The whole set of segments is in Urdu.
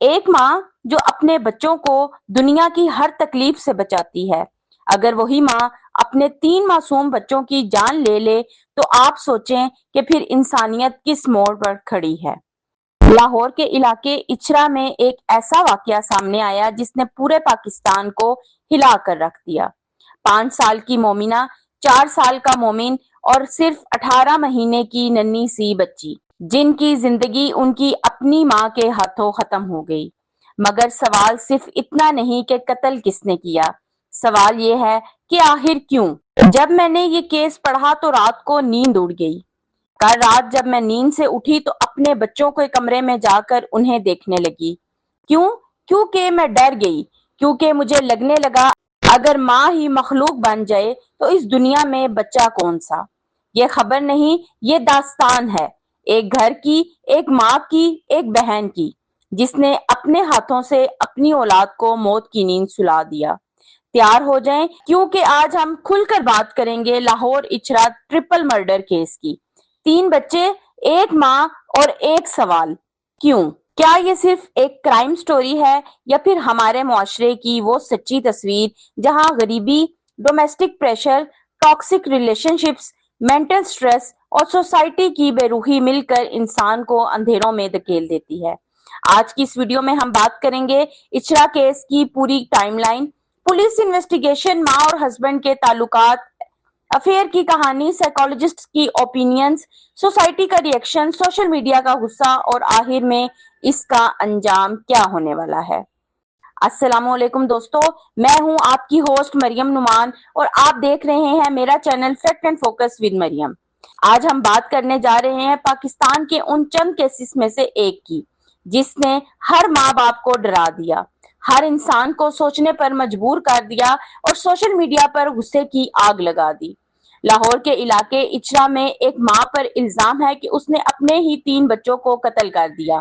ایک ماں جو اپنے بچوں کو دنیا کی ہر تکلیف سے بچاتی ہے، اگر وہی ماں اپنے 3 معصوم بچوں کی جان لے لے تو آپ سوچیں کہ پھر انسانیت کس موڑ پر کھڑی ہے۔ لاہور کے علاقے اچھرا میں ایک ایسا واقعہ سامنے آیا جس نے پورے پاکستان کو ہلا کر رکھ دیا۔ 5 سال کی مومنہ، 4 سال کا مومن اور صرف 18 مہینے کی ننھی سی بچی، جن کی زندگی ان کی اپنی ماں کے ہاتھوں ختم ہو گئی۔ مگر سوال صرف اتنا نہیں کہ قتل کس نے کیا، سوال یہ ہے کہ آخر کیوں؟ جب میں نے یہ کیس پڑھا تو رات کو نیند اڑ گئی۔ کل رات جب میں نیند سے اٹھی تو اپنے بچوں کے کمرے میں جا کر انہیں دیکھنے لگی۔ کیوں؟ کیونکہ میں ڈر گئی، کیونکہ مجھے لگنے لگا اگر ماں ہی مخلوق بن جائے تو اس دنیا میں بچہ کون سا؟ یہ خبر نہیں، یہ داستان ہے، ایک گھر کی، ایک ماں کی، ایک بہن کی، جس نے اپنے ہاتھوں سے اپنی اولاد کو موت کی نیند سلا دیا۔ تیار ہو جائیں کیونکہ آج ہم کھل کر بات کریں گے Lahore Ichhra triple murder case کی۔ 3 بچے، ایک ماں اور ایک سوال، کیوں؟ کیا یہ صرف ایک کرائم سٹوری ہے یا پھر ہمارے معاشرے کی وہ سچی تصویر جہاں غریبی، domestic pressure, toxic relation ships, mental stress اور سوسائٹی کی بے روحی مل کر انسان کو اندھیروں میں دھکیل دیتی ہے؟ آج کی اس ویڈیو میں ہم بات کریں گے اچھرا کیس کی پوری ٹائم لائن، پولیس انویسٹیگیشن، ماں اور ہسبینڈ کے تعلقات، افیئر کی کہانی، سائیکالوجسٹ کی اوپینینز، سوسائٹی کا ری ایکشن، سوشل میڈیا کا غصہ اور آخر میں اس کا انجام کیا ہونے والا ہے۔ السلام علیکم دوستو، میں ہوں آپ کی ہوسٹ مریم نعمان اور آپ دیکھ رہے ہیں میرا channel fact and focus with Maryam. آج ہم بات کرنے جا رہے ہیں پاکستان کے ان چند کیسز میں سے ایک کی جس نے ہر ماں باپ کو ڈرا دیا، ہر انسان کو سوچنے پر مجبور کر دیا اور سوشل میڈیا پر غصے کی آگ لگا دی۔ لاہور کے علاقے اچھرا میں ایک ماں پر الزام ہے کہ اس نے اپنے ہی 3 بچوں کو قتل کر دیا۔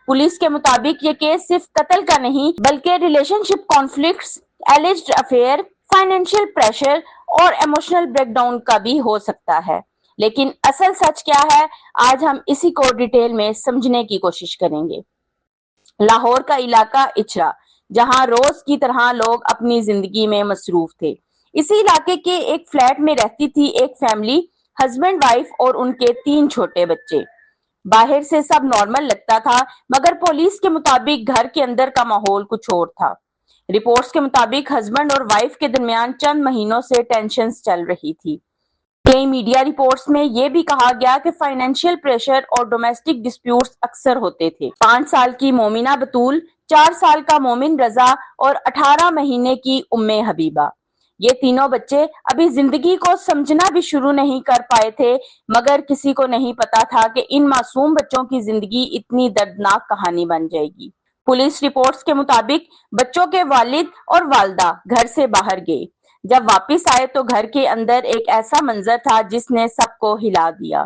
پولیس کے مطابق یہ کیس صرف قتل کا نہیں بلکہ relationship conflicts, alleged affair, financial pressure اور ایموشنل بریک ڈاؤن کا بھی ہو سکتا ہے۔ لیکن اصل سچ کیا ہے، آج ہم اسی کو ڈیٹیل میں سمجھنے کی کوشش کریں گے۔ لاہور کا علاقہ اچھرا، جہاں روز کی طرح لوگ اپنی زندگی میں مصروف تھے۔ اسی علاقے کے ایک فلیٹ میں رہتی تھی ایک فیملی، ہسبینڈ وائف اور ان کے 3 چھوٹے بچے۔ باہر سے سب نارمل لگتا تھا مگر پولیس کے مطابق گھر کے اندر کا ماحول کچھ اور تھا۔ رپورٹس کے مطابق ہسبینڈ اور وائف کے درمیان چند مہینوں سے ٹینشنز چل رہی تھی۔ کئی میڈیا رپورٹس میں یہ بھی کہا گیا کہ فائنینشیل پریشر اور ڈومیسٹک ڈسپیوٹس اکثر ہوتے تھے۔ 5 سال کی مومنہ بطول، 4 سال کا مومن رضا اور 18 مہینے کی حبیبہ، یہ تینوں بچے ابھی زندگی کو سمجھنا بھی شروع نہیں کر پائے تھے مگر کسی کو نہیں پتا تھا کہ ان معصوم بچوں کی زندگی اتنی دردناک کہانی بن جائے گی۔ پولیس رپورٹس کے مطابق بچوں کے والد اور والدہ گھر سے باہر گئے۔ جب واپس آئے تو گھر کے اندر ایک ایسا منظر تھا جس نے سب کو ہلا دیا۔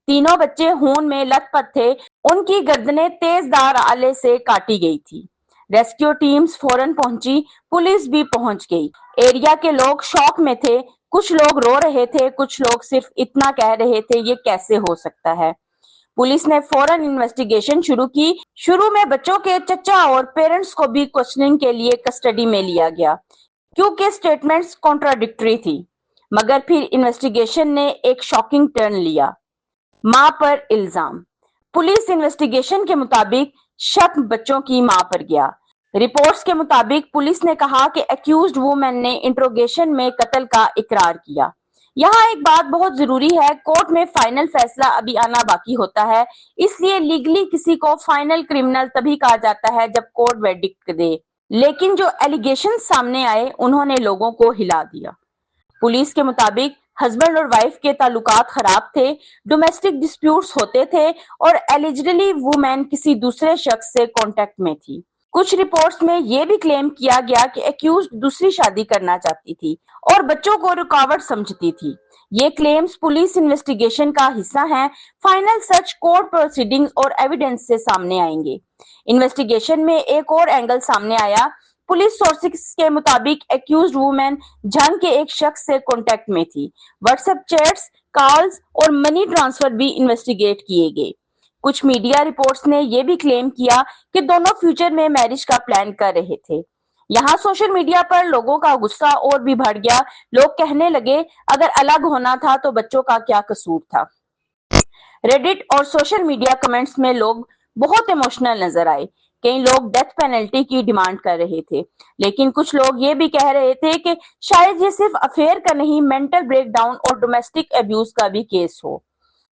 تینوں بچے خون میں لت پت تھے، ان کی گردنیں تیز دھار آلے سے کاٹی گئی تھی۔ ریسکیو ٹیمز فوراً پہنچی، پولیس بھی پہنچ گئی۔ ایریا کے لوگ شوق میں تھے، کچھ لوگ رو رہے تھے، کچھ لوگ صرف اتنا کہہ رہے تھے یہ کیسے ہو سکتا ہے۔ پولیس نے فوراً انویسٹیگیشن شروع کی۔ شروع میں بچوں کے چچا اور پیرنٹس کو بھی کوسچننگ کے لیے کسٹڈی میں لیا گیا کیونکہ سٹیٹمنٹس کانٹراڈکٹری تھی، مگر پھر انویسٹیگیشن نے ایک شاکنگ ٹرن لیا۔ ماں پر الزام۔ پولیس انویسٹیگیشن کے مطابق شک بچوں کی ماں پر گیا۔ رپورٹس کے مطابق پولیس نے کہا کہ ایکیوزڈ وومن نے انٹروگیشن میں قتل کا اقرار کیا۔ یہاں ایک بات بہت ضروری ہے، کورٹ میں فائنل فیصلہ ابھی آنا باقی ہوتا ہے، اس لیے لیگلی کسی کو فائنل کرمنل تبھی کہا جاتا ہے جب کورٹ ورڈکٹ دے، لیکن جو ایلیگیشن سامنے آئے انہوں نے لوگوں کو ہلا دیا۔ پولیس کے مطابق ہسبینڈ اور وائف کے تعلقات خراب تھے، ڈومیسٹک ڈسپیوٹس ہوتے تھے اور ایلیجڈلی وومین کسی دوسرے شخص سے کانٹیکٹ میں تھی۔ کچھ رپورٹس میں یہ بھی کلیم کیا گیا کہ ایکیوزڈ دوسری شادی کرنا چاہتی تھی اور بچوں کو رکاوٹ سمجھتی تھی۔ یہ کلیمز پولیس انویسٹیگیشن کا حصہ ہیں، فائنل سچ کورٹ پروسیڈنگز اور ایویڈنس سے سامنے آئیں گے۔ انویسٹیگیشن میں ایک اور اینگل سامنے آیا۔ پولیس سورسز کے مطابق ایکیوزڈ وومن جھنگ کے ایک شخص سے کانٹیکٹ میں تھی۔ واٹس ایپ چیٹس، کالز اور منی ٹرانسفر بھی انویسٹیگیٹ کیے گئے۔ کچھ میڈیا رپورٹس نے یہ بھی کلیم کیا کہ دونوں فیوچر میں میرج کا پلان کر رہے تھے۔ یہاں سوشل میڈیا پر لوگوں کا غصہ اور بھی بڑھ گیا۔ لوگ کہنے لگے اگر الگ ہونا تھا تو بچوں کا کیا قصور تھا۔ ریڈٹ اور سوشل میڈیا کمنٹس میں لوگ بہت ایموشنل نظر آئے۔ کئی لوگ ڈیتھ پینلٹی کی ڈیمانڈ کر رہے تھے، لیکن کچھ لوگ یہ بھی کہہ رہے تھے کہ شاید یہ صرف افیئر کا نہیں، مینٹل بریک ڈاؤن اور ڈومیسٹک ایبیوز کا بھی کیس ہو۔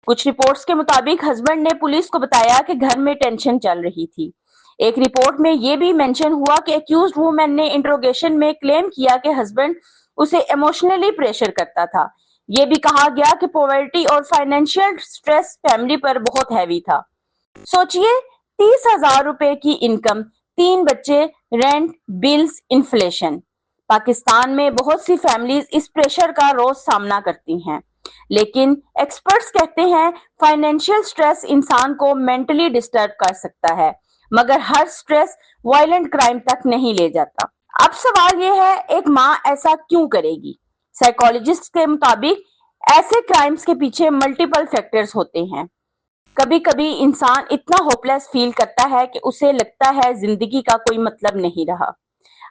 کچھ رپورٹس کے مطابق ہسبینڈ نے پولیس کو بتایا کہ گھر میں ٹینشن چل رہی تھی۔ ایک رپورٹ میں یہ بھی مینشن ہوا کہ ایکیوزڈ وومن نے انٹروگیشن میں کلیم کیا کہ ہسبینڈ اسے ایموشنلی پریشر کرتا تھا۔ یہ بھی کہا گیا کہ پاورٹی اور فائنینشیل سٹریس فیملی پر بہت ہیوی تھا۔ سوچئے 30,000 روپے کی انکم، 3 بچے، رینٹ، بلز، انفلیشن۔ پاکستان میں بہت سی فیملیز اس پریشر کا روز سامنا کرتی ہیں، لیکن ایکسپرٹس کہتے ہیں فائنینشیل سٹریس انسان کو مینٹلی ڈسٹرب کر سکتا ہے، مگر ہر سٹریس وائلنٹ کرائم تک نہیں لے جاتا۔ اب سوال یہ ہے ایک ماں ایسا کیوں کرے گی؟ سائیکالوجسٹ کے مطابق ایسے کرائمز کے پیچھے ملٹیپل فیکٹرز ہوتے ہیں۔ کبھی کبھی انسان اتنا ہوپلیس فیل کرتا ہے کہ اسے لگتا ہے زندگی کا کوئی مطلب نہیں رہا۔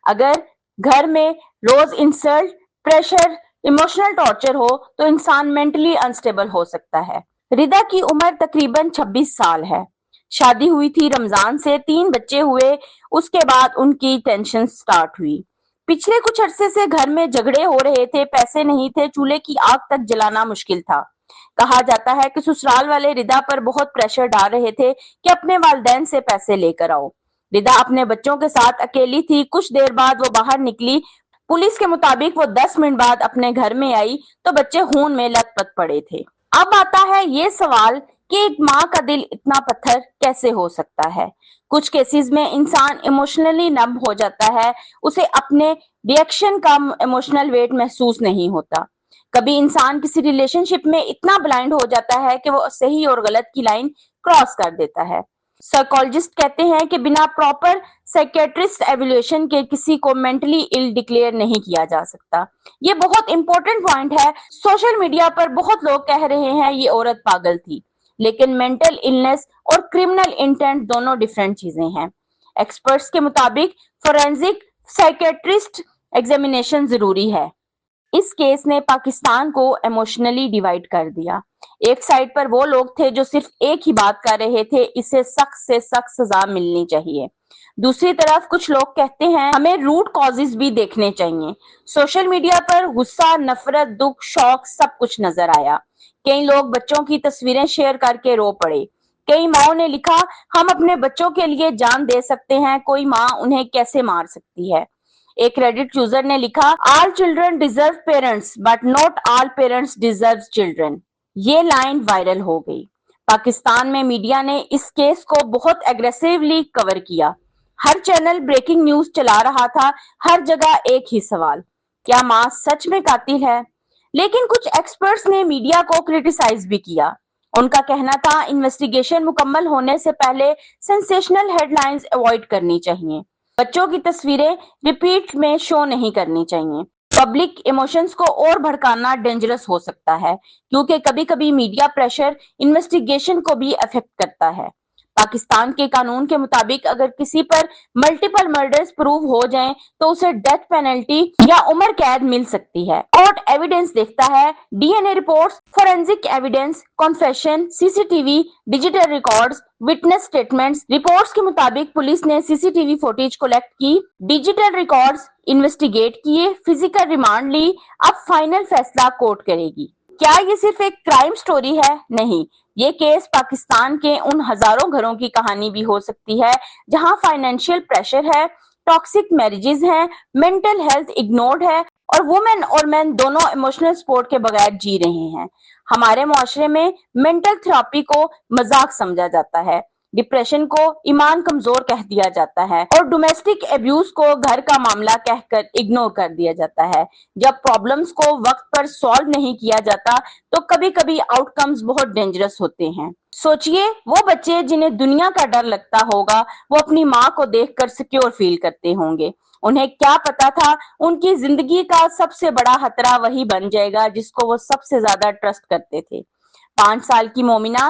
اگر گھر میں روز انسلٹ، پریشر، ایموشنل ٹارچر ہو تو انسان مینٹلی انسٹیبل ہو سکتا ہے۔ ردا کی عمر تقریباً 26 سال ہے۔ شادی ہوئی تھی رمضان سے، 3 بچے ہوئے، اس کے بعد ان کی ٹینشن سٹارٹ ہوئی۔ پچھلے کچھ عرصے سے گھر میں جھگڑے ہو رہے تھے، پیسے نہیں تھے، چولہے کی آگ تک جلانا مشکل تھا۔ کہا جاتا ہے کہ سسرال والے ردا پر بہت پریشر ڈال رہے تھے کہ اپنے والدین سے پیسے لے کر آؤ۔ ردا اپنے بچوں کے ساتھ اکیلی تھی، کچھ دیر بعد وہ باہر نکلی۔ پولیس کے مطابق وہ 10 منٹ بعد اپنے گھر میں آئی تو بچے خون میں لت پت پڑے تھے۔ اب آتا ہے یہ سوال کہ ایک ماں کا دل اتنا پتھر کیسے ہو سکتا ہے؟ کچھ کیسز میں انسان ایموشنلی نم ہو جاتا ہے، اسے اپنے ری ایکشن کا ایموشنل ویٹ محسوس نہیں ہوتا۔ کبھی انسان کسی ریلیشن شپ میں اتنا بلائنڈ ہو جاتا ہے کہ وہ صحیح اور غلط کی لائن کراس کر دیتا ہے۔ سائیکالوجسٹ کہتے ہیں کہ بنا پراپر سائیکیٹرسٹ ایویلویشن کے کسی کو مینٹلی ال ڈکلیئر نہیں کیا جا سکتا۔ یہ بہت امپورٹنٹ پوائنٹ ہے۔ سوشل میڈیا پر بہت لوگ کہہ رہے ہیں یہ عورت پاگل تھی، لیکن مینٹل النس اور کرمنل انٹینٹ دونوں ڈیفرنٹ چیزیں ہیں۔ ایکسپرٹس کے مطابق فورینزک سائیکیٹرسٹ ایگزامینیشن ضروری ہے۔ اس کیس نے پاکستان کو ایموشنلی ڈیوائیڈ کر دیا۔ ایک سائڈ پر وہ لوگ تھے جو صرف ایک ہی بات کر رہے تھے، اسے سخت سے سخت سزا ملنی چاہیے۔ دوسری طرف کچھ لوگ کہتے ہیں ہمیں روٹ کازز بھی دیکھنے چاہیے۔ سوشل میڈیا پر غصہ، نفرت، دکھ، شوق سب کچھ نظر آیا۔ کئی لوگ بچوں کی تصویریں شیئر کر کے رو پڑے۔ کئی ماؤں نے لکھا ہم اپنے بچوں کے لیے جان دے سکتے ہیں، کوئی ماں انہیں کیسے مار سکتی ہے۔ ایک ریڈٹ یوزر نے لکھا all children deserve parents but not all parents deserve children۔ یہ لائن وائرل ہو گئی۔ پاکستان میں میڈیا نے اس کیس کو بہت ایگریسیولی کور کیا۔ ہر چینل بریکنگ نیوز چلا رہا تھا، ہر جگہ ایک ہی سوال، کیا ماں سچ میں قاتل ہے؟ لیکن کچھ ایکسپرٹس نے میڈیا کو کرٹیسائز بھی کیا۔ ان کا کہنا تھا انویسٹیگیشن مکمل ہونے سے پہلے سینسیشنل ہیڈ لائنز اوائڈ کرنی چاہیے۔ بچوں کی تصویریں ریپیٹ میں شو نہیں کرنی چاہیے۔ پبلک ایموشنز کو اور بھڑکانا ڈینجرس ہو سکتا ہے، کیونکہ کبھی کبھی میڈیا پریشر انویسٹیگیشن کو بھی افیکٹ کرتا ہے۔ پاکستان کے قانون کے مطابق اگر کسی پر ملٹیپل مرڈرز پروو ہو جائیں تو اسے ڈیتھ پینلٹی یا عمر قید مل سکتی ہے۔ کورٹ ایویڈنس دیکھتا ہے، D N A reports, forensic evidence, confession, C C T V, digital records, witness statements. Reports کے مطابق پولیس نے C C T V footage collect کی، ڈیجیٹل ریکارڈز انویسٹیگیٹ کیے، فزیکل ریمانڈ لی۔ اب فائنل فیصلہ کورٹ کرے گی۔ کیا یہ صرف ایک کرائم سٹوری ہے؟ نہیں، یہ کیس پاکستان کے ان ہزاروں گھروں کی کہانی بھی ہو سکتی ہے جہاں فائنینشیل پریشر ہے، ٹاکسک میرجز ہیں، مینٹل ہیلتھ اگنورڈ ہے، اور وومن اور مین دونوں ایموشنل سپورٹ کے بغیر جی رہے ہیں۔ ہمارے معاشرے میں مینٹل تھراپی کو مذاق سمجھا جاتا ہے، ڈپریشن کو ایمان کمزور کہہ دیا جاتا ہے، اور ڈومیسٹک ایبیوز کو گھر کا معاملہ کہہ کر اگنور کر دیا جاتا ہے۔ جب پرابلمز کو وقت پر سالو نہیں کیا جاتا تو کبھی کبھی آؤٹ کمز بہت ڈینجرس ہوتے ہیں۔ سوچئے وہ بچے جنہیں دنیا کا ڈر لگتا ہوگا وہ اپنی ماں کو دیکھ کر سیکیور فیل کرتے ہوں گے۔ انہیں کیا پتا تھا ان کی زندگی کا سب سے بڑا خطرہ وہی بن جائے گا جس کو وہ سب سے زیادہ ٹرسٹ کرتے تھے۔ 5 سال کی مومنہ